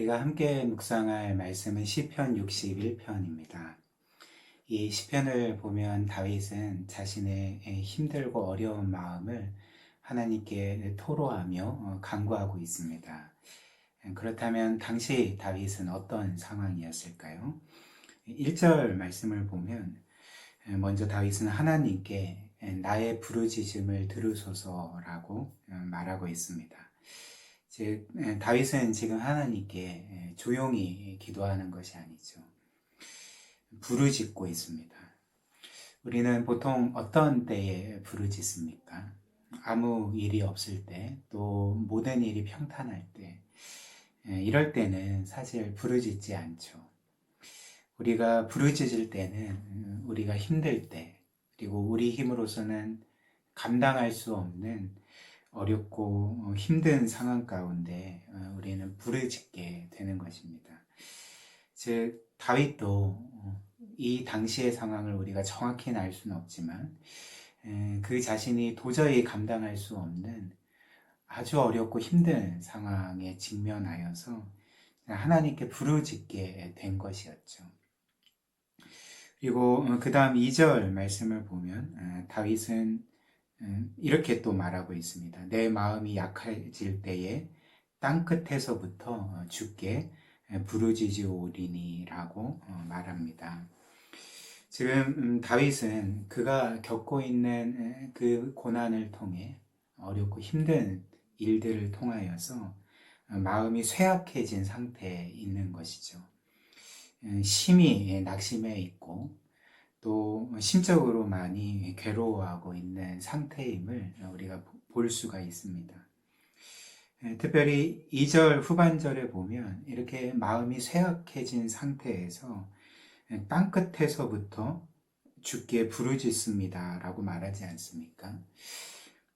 우리가 함께 묵상할 말씀은 시편 61편입니다. 이 시편을 보면 다윗은 자신의 힘들고 어려운 마음을 하나님께 토로하며 간구하고 있습니다. 그렇다면 당시 다윗은 어떤 상황이었을까요? 1절 말씀을 보면 먼저 다윗은 하나님께 나의 부르짖음을 들으소서라고 말하고 있습니다. 즉, 다윗은 지금 하나님께 조용히 기도하는 것이 아니죠. 부르짖고 있습니다. 우리는 보통 어떤 때에 부르짖습니까? 아무 일이 없을 때, 또 모든 일이 평탄할 때, 이럴 때는 사실 부르짖지 않죠. 우리가 부르짖을 때는 우리가 힘들 때, 그리고 우리 힘으로서는 감당할 수 없는 어렵고 힘든 상황 가운데 우리는 부르짖게 되는 것입니다. 즉 다윗도 이 당시의 상황을 우리가 정확히는 알 수는 없지만 그 자신이 도저히 감당할 수 없는 아주 어렵고 힘든 상황에 직면하여서 하나님께 부르짖게 된 것이었죠. 그리고 그 다음 2절 말씀을 보면 다윗은 이렇게 또 말하고 있습니다. 내 마음이 약해질 때에 땅끝에서부터 주께 부르짖으오리니 라고 말합니다. 지금 다윗은 그가 겪고 있는 그 고난을 통해 어렵고 힘든 일들을 통하여서 마음이 쇠약해진 상태에 있는 것이죠. 심히 낙심해 있고 또 심적으로 많이 괴로워하고 있는 상태임을 우리가 볼 수가 있습니다. 특별히 2절 후반절에 보면 이렇게 마음이 쇠약해진 상태에서 땅끝에서부터 주께 부르짖습니다 라고 말하지 않습니까?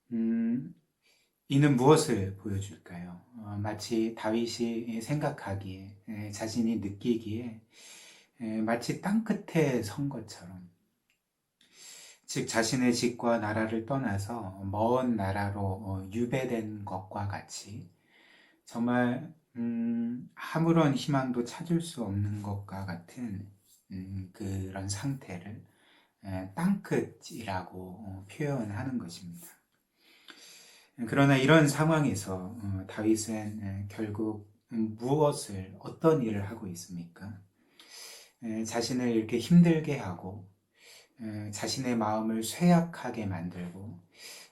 이는 무엇을 보여줄까요? 마치 다윗이 생각하기에 자신이 느끼기에 마치 땅끝에 선 것처럼, 즉 자신의 집과 나라를 떠나서 먼 나라로 유배된 것과 같이 정말 아무런 희망도 찾을 수 없는 것과 같은 그런 상태를 땅끝이라고 표현하는 것입니다. 그러나 이런 상황에서 다윗은 결국 어떤 일을 하고 있습니까? 자신을 이렇게 힘들게 하고 자신의 마음을 쇠약하게 만들고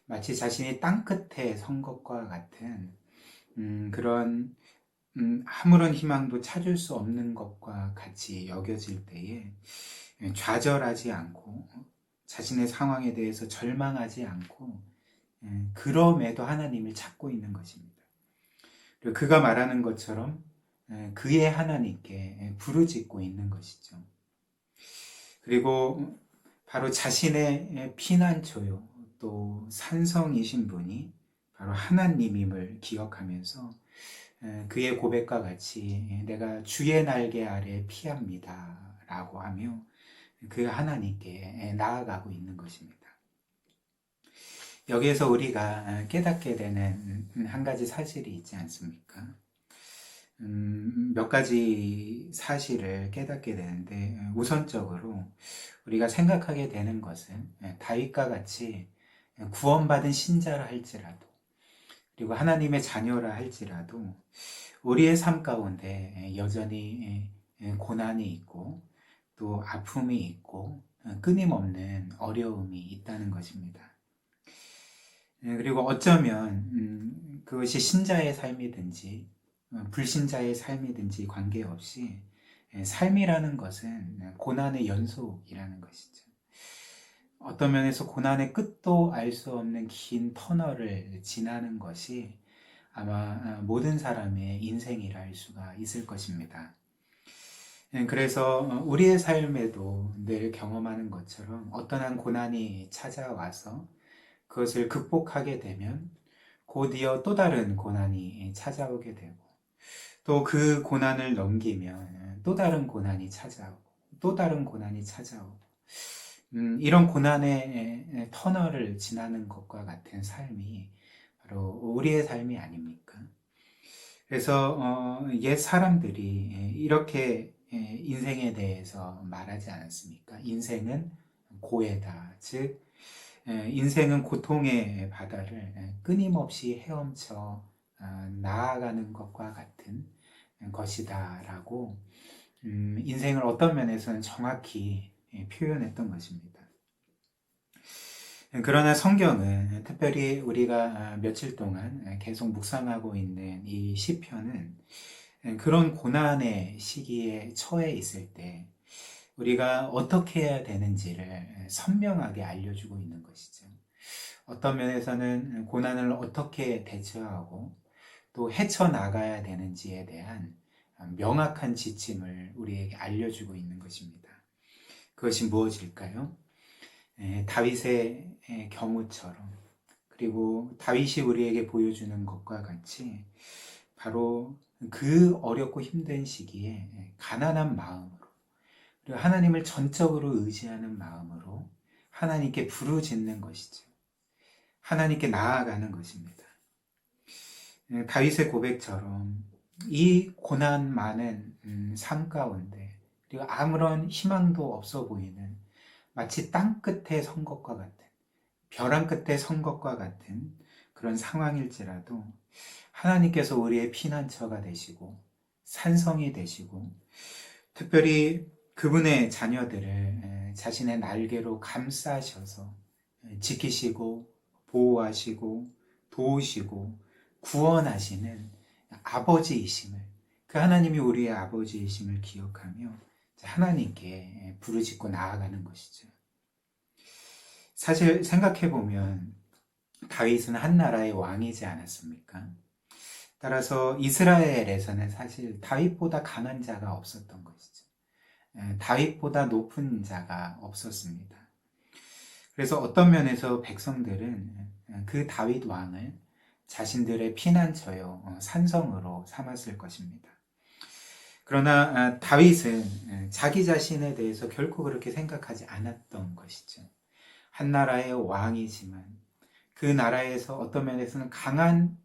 마치 자신이 땅끝에 선 것과 같은 그런 아무런 희망도 찾을 수 없는 것과 같이 여겨질 때에 좌절하지 않고 자신의 상황에 대해서 절망하지 않고 그럼에도 하나님을 찾고 있는 것입니다. 그리고 그가 말하는 것처럼 그의 하나님께 부르짖고 있는 것이죠. 그리고 바로 자신의 피난처요 또 산성이신 분이 바로 하나님임을 기억하면서 그의 고백과 같이 내가 주의 날개 아래 피합니다 라고 하며 그 하나님께 나아가고 있는 것입니다. 여기에서 우리가 깨닫게 되는 한 가지 사실이 있지 않습니까? 몇 가지 사실을 깨닫게 되는데 우선적으로 우리가 생각하게 되는 것은 다윗과 같이 구원받은 신자라 할지라도 그리고 하나님의 자녀라 할지라도 우리의 삶 가운데 여전히 고난이 있고 또 아픔이 있고 끊임없는 어려움이 있다는 것입니다. 그리고 어쩌면 그것이 신자의 삶이든지 불신자의 삶이든지 관계없이 삶이라는 것은 고난의 연속이라는 것이죠. 어떤 면에서 고난의 끝도 알 수 없는 긴 터널을 지나는 것이 아마 모든 사람의 인생이라 할 수가 있을 것입니다. 그래서 우리의 삶에도 늘 경험하는 것처럼 어떠한 고난이 찾아와서 그것을 극복하게 되면 곧이어 또 다른 고난이 찾아오게 되고 또 그 고난을 넘기면 또 다른 고난이 찾아오고 또 다른 고난이 찾아오고 이런 고난의 터널을 지나는 것과 같은 삶이 바로 우리의 삶이 아닙니까? 그래서 옛 사람들이 이렇게 인생에 대해서 말하지 않았습니까? 인생은 고해다. 즉 인생은 고통의 바다를 끊임없이 헤엄쳐 나아가는 것과 같은 것이다 라고 인생을 어떤 면에서는 정확히 표현했던 것입니다. 그러나 성경은 특별히 우리가 며칠 동안 계속 묵상하고 있는 이 시편은 그런 고난의 시기에 처해 있을 때 우리가 어떻게 해야 되는지를 선명하게 알려주고 있는 것이죠. 어떤 면에서는 고난을 어떻게 대처하고 또 헤쳐나가야 되는지에 대한 명확한 지침을 우리에게 알려주고 있는 것입니다. 그것이 무엇일까요? 다윗의 경우처럼, 그리고 다윗이 우리에게 보여주는 것과 같이 바로 그 어렵고 힘든 시기에 가난한 마음으로, 그리고 하나님을 전적으로 의지하는 마음으로 하나님께 부르짖는 것이죠. 하나님께 나아가는 것입니다. 다윗의 고백처럼 이 고난 많은 삶 가운데, 그리고 아무런 희망도 없어 보이는 마치 땅 끝에 선 것과 같은, 벼랑 끝에 선 것과 같은 그런 상황일지라도 하나님께서 우리의 피난처가 되시고 산성이 되시고, 특별히 그분의 자녀들을 자신의 날개로 감싸셔서 지키시고 보호하시고 도우시고 구원하시는 아버지이심을, 그 하나님이 우리의 아버지이심을 기억하며 하나님께 부르짖고 나아가는 것이죠. 사실 생각해보면 다윗은 한 나라의 왕이지 않았습니까? 따라서 이스라엘에서는 사실 다윗보다 강한 자가 없었던 것이죠. 다윗보다 높은 자가 없었습니다. 그래서 어떤 면에서 백성들은 그 다윗 왕을 자신들의 피난처요, 산성으로 삼았을 것입니다. 그러나 다윗은 자기 자신에 대해서 결코 그렇게 생각하지 않았던 것이죠. 한 나라의 왕이지만 그 나라에서 어떤 면에서는 가장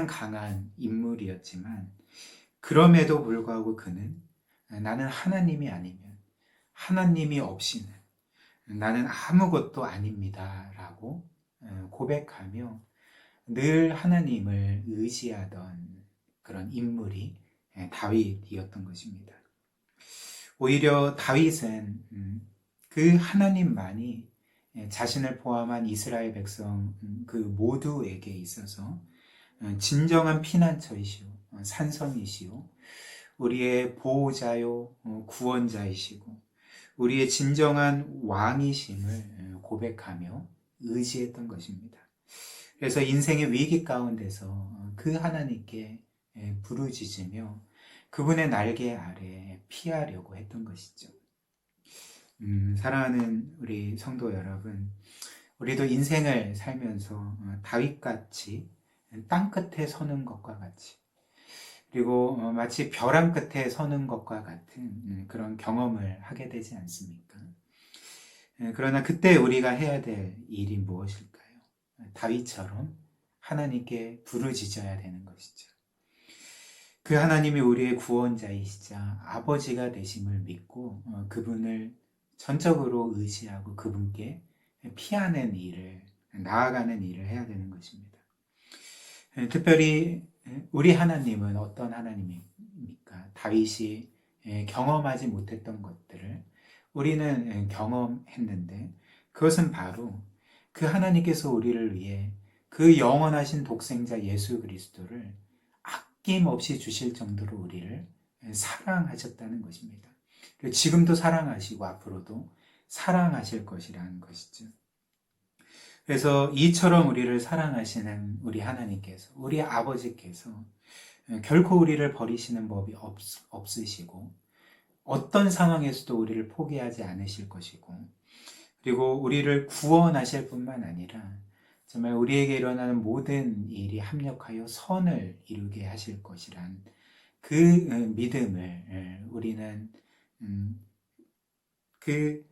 강한 인물이었지만, 그럼에도 불구하고 그는 나는 하나님이 아니면, 하나님이 없이는 나는 아무것도 아닙니다 라고 고백하며 늘 하나님을 의지하던 그런 인물이 다윗이었던 것입니다. 오히려 다윗은 그 하나님만이 자신을 포함한 이스라엘 백성 그 모두에게 있어서 진정한 피난처이시오, 산성이시오, 우리의 보호자요, 구원자이시고 우리의 진정한 왕이심을 고백하며 의지했던 것입니다. 그래서 인생의 위기 가운데서 그 하나님께 부르짖으며 그분의 날개 아래 피하려고 했던 것이죠. 사랑하는 우리 성도 여러분, 우리도 인생을 살면서 다윗같이 땅끝에 서는 것과 같이, 그리고 마치 벼랑 끝에 서는 것과 같은 그런 경험을 하게 되지 않습니까? 그러나 그때 우리가 해야 될 일이 무엇일까요? 다윗처럼 하나님께 부르짖어야 되는 것이죠. 그 하나님이 우리의 구원자이시자 아버지가 되심을 믿고 그분을 전적으로 의지하고 그분께 피하는 일을, 나아가는 일을 해야 되는 것입니다. 특별히 우리 하나님은 어떤 하나님입니까? 다윗이 경험하지 못했던 것들을 우리는 경험했는데, 그것은 바로 그 하나님께서 우리를 위해 그 영원하신 독생자 예수 그리스도를 아낌없이 주실 정도로 우리를 사랑하셨다는 것입니다. 지금도 사랑하시고 앞으로도 사랑하실 것이라는 것이죠. 그래서 이처럼 우리를 사랑하시는 우리 하나님께서, 우리 아버지께서 결코 우리를 버리시는 법이 없으시고 어떤 상황에서도 우리를 포기하지 않으실 것이고, 그리고 우리를 구원하실 뿐만 아니라 정말 우리에게 일어나는 모든 일이 합력하여 선을 이루게 하실 것이란 그 믿음을 우리는 그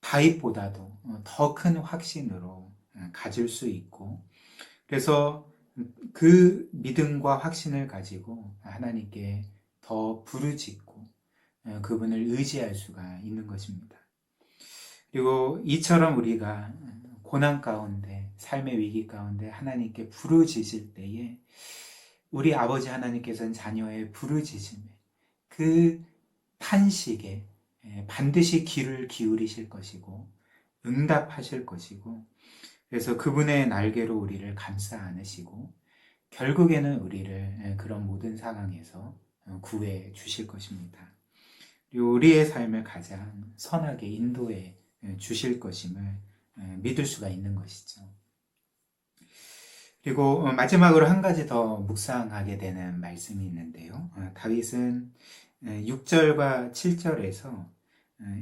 다윗보다도 더 큰 확신으로 가질 수 있고, 그래서 그 믿음과 확신을 가지고 하나님께 더 부르짖고 그분을 의지할 수가 있는 것입니다. 그리고 이처럼 우리가 고난 가운데, 삶의 위기 가운데 하나님께 부르짖을 때에 우리 아버지 하나님께서는 자녀의 부르짖음에, 그 탄식에 반드시 귀를 기울이실 것이고 응답하실 것이고, 그래서 그분의 날개로 우리를 감싸 안으시고 결국에는 우리를 그런 모든 상황에서 구해 주실 것입니다. 그리고 우리의 삶을 가장 선하게 인도해 주실 것임을 믿을 수가 있는 것이죠. 그리고 마지막으로 한 가지 더 묵상하게 되는 말씀이 있는데요. 다윗은 6절과 7절에서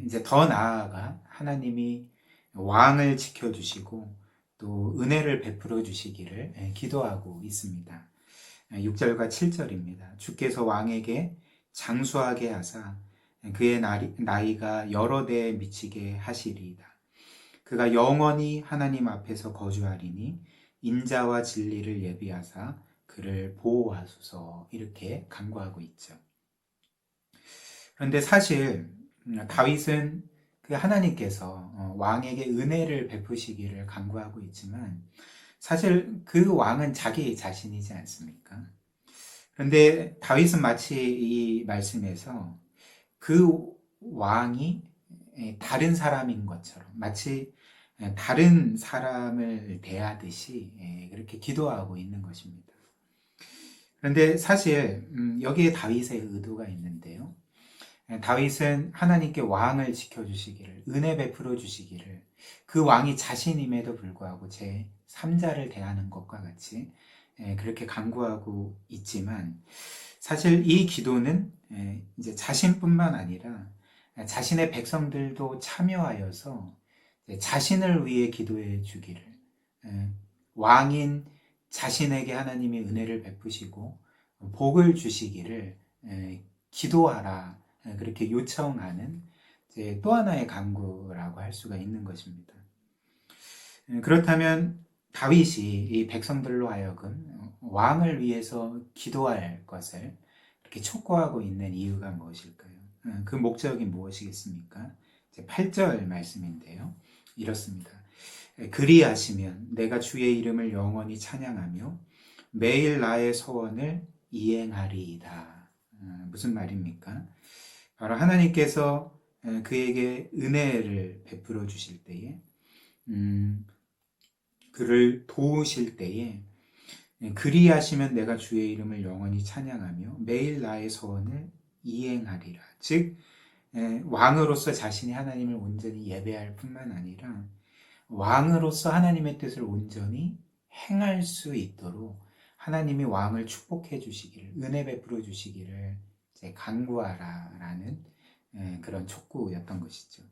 이제 더 나아가 하나님이 왕을 지켜주시고 또 은혜를 베풀어 주시기를 기도하고 있습니다. 6절과 7절입니다. 주께서 왕에게 장수하게 하사 그의 나이가 여러 대에 미치게 하시리이다. 그가 영원히 하나님 앞에서 거주하리니 인자와 진리를 예비하사 그를 보호하소서, 이렇게 간구하고 있죠. 그런데 사실 다윗은 그 하나님께서 왕에게 은혜를 베푸시기를 간구하고 있지만 사실 그 왕은 자기 자신이지 않습니까? 그런데 다윗은 마치 이 말씀에서 그 왕이 다른 사람인 것처럼, 마치 다른 사람을 대하듯이 그렇게 기도하고 있는 것입니다. 그런데 사실 여기에 다윗의 의도가 있는데요. 다윗은 하나님께 왕을 지켜주시기를, 은혜 베풀어 주시기를, 그 왕이 자신임에도 불구하고 제 3자를 대하는 것과 같이 그렇게 간구하고 있지만, 사실 이 기도는 이제 자신뿐만 아니라 자신의 백성들도 참여하여서 자신을 위해 기도해 주기를, 왕인 자신에게 하나님이 은혜를 베푸시고 복을 주시기를 기도하라, 그렇게 요청하는 또 하나의 간구라고 할 수가 있는 것입니다. 그렇다면 다윗이 이 백성들로 하여금 왕을 위해서 기도할 것을 이렇게 촉구하고 있는 이유가 무엇일까요? 그 목적이 무엇이겠습니까? 8절 말씀인데요. 이렇습니다. 그리하시면 내가 주의 이름을 영원히 찬양하며 매일 나의 소원을 이행하리이다. 무슨 말입니까? 바로 하나님께서 그에게 은혜를 베풀어 주실 때에, 그를 도우실 때에, 그리하시면 내가 주의 이름을 영원히 찬양하며 매일 나의 소원을 이행하리라. 즉 왕으로서 자신이 하나님을 온전히 예배할 뿐만 아니라 왕으로서 하나님의 뜻을 온전히 행할 수 있도록 하나님이 왕을 축복해 주시기를, 은혜 베풀어 주시기를 간구하라라는 그런 촉구였던 것이죠.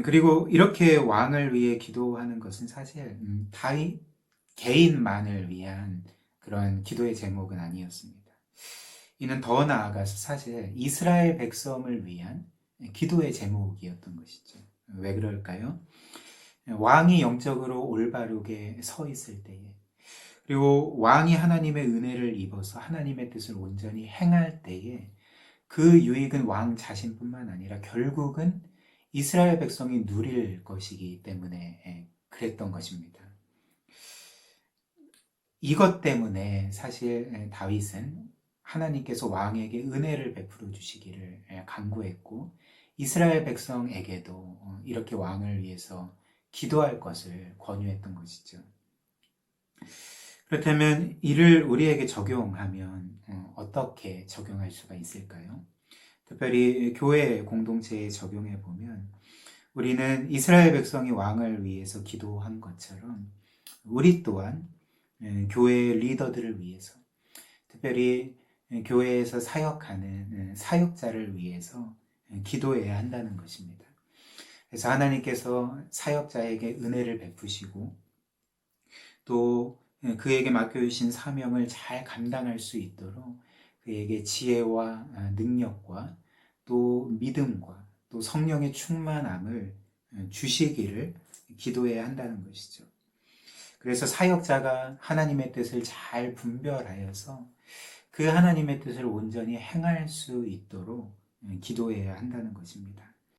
그리고 이렇게 왕을 위해 기도하는 것은 사실 다윗 개인만을 위한 그런 기도의 제목은 아니었습니다. 이는 더 나아가서 사실 이스라엘 백성을 위한 기도의 제목이었던 것이죠. 왜 그럴까요? 왕이 영적으로 올바르게 서 있을 때에, 그리고 왕이 하나님의 은혜를 입어서 하나님의 뜻을 온전히 행할 때에 그 유익은 왕 자신뿐만 아니라 결국은 이스라엘 백성이 누릴 것이기 때문에 그랬던 것입니다. 이것 때문에 사실 다윗은 하나님께서 왕에게 은혜를 베풀어 주시기를 간구했고, 이스라엘 백성에게도 이렇게 왕을 위해서 기도할 것을 권유했던 것이죠. 그렇다면 이를 우리에게 적용하면 어떻게 적용할 수가 있을까요? 특별히 교회 공동체에 적용해 보면 우리는 이스라엘 백성이 왕을 위해서 기도한 것처럼 우리 또한 교회의 리더들을 위해서, 특별히 교회에서 사역하는 사역자를 위해서 기도해야 한다는 것입니다. 그래서 하나님께서 사역자에게 은혜를 베푸시고 또 그에게 맡겨주신 사명을 잘 감당할 수 있도록 그에게 지혜와 능력과 또 믿음과 또 성령의 충만함을 주시기를 기도해야 한다는 것이죠. 그래서 사역자가 하나님의 뜻을 잘 분별하여서 그 하나님의 뜻을 온전히 행할 수 있도록 기도해야 한다는 것입니다.